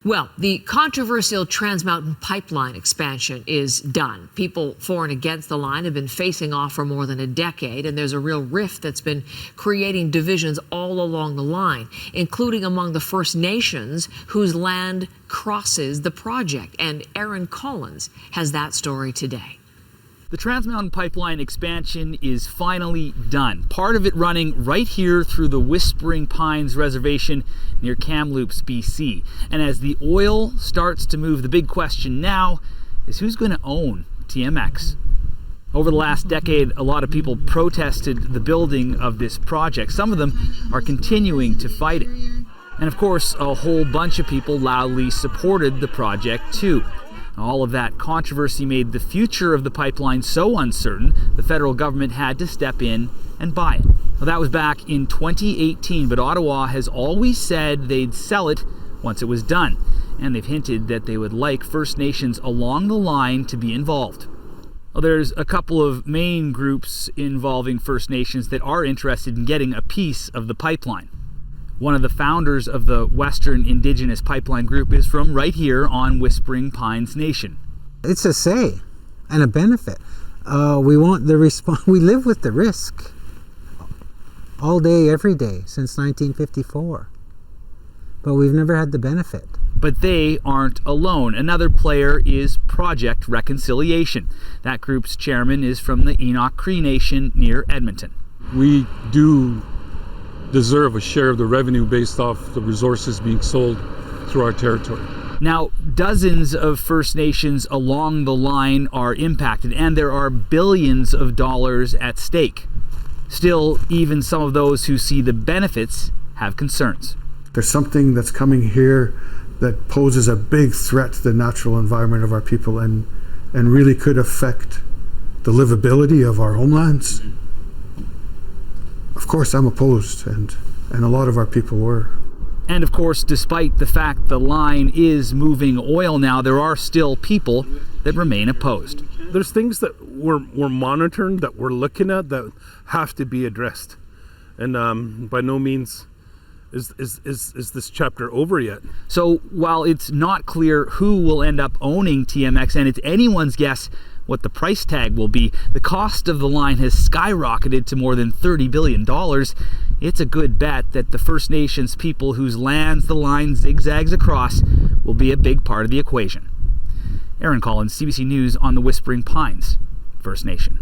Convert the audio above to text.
Well, the controversial Trans Mountain Pipeline expansion is done. People for and against the line have been facing off for more than a decade, and there's a real rift that's been creating divisions all along the line, including among the First Nations whose land crosses the project. And Aaron Collins has that story today. The Trans Mountain Pipeline expansion is finally done. Part of it running right here through the Whispering Pines Reservation near Kamloops, BC. And as the oil starts to move, the big question now is who's going to own TMX? Over the last decade, a lot of people protested the building of this project. Some of them are continuing to fight it. And of course, a whole bunch of people loudly supported the project too. All of that controversy made the future of the pipeline so uncertain, the federal government had to step in and buy it. Well, that was back in 2018, but Ottawa has always said they'd sell it once it was done. And they've hinted that they would like First Nations along the line to be involved. Well, there's a couple of main groups involving First Nations that are interested in getting a piece of the pipeline. One of the founders of the Western Indigenous Pipeline Group is from right here on Whispering Pines Nation. It's a say and a benefit. We want the response. We live with the risk all day, every day since 1954. But we've never had the benefit. But they aren't alone. Another player is Project Reconciliation. That group's chairman is from the Enoch Cree Nation near Edmonton. We do deserve a share of the revenue based off the resources being sold through our territory. Now, dozens of First Nations along the line are impacted, and there are billions of dollars at stake. Still, even some of those who see the benefits have concerns. There's something that's coming here that poses a big threat to the natural environment of our people and really could affect the livability of our homelands. Of course, I'm opposed, and a lot of our people were. And of course, despite the fact the line is moving oil now, there are still people that remain opposed. There's things that we're monitoring, that we're looking at, that have to be addressed. And by no means is this chapter over yet. So while it's not clear who will end up owning TMX, and it's anyone's guess what the price tag will be, the cost of the line has skyrocketed to more than $30 billion. It's a good bet that the First Nations people whose lands the line zigzags across will be a big part of the equation. Aaron Collins, CBC News on the Whispering Pines First Nation.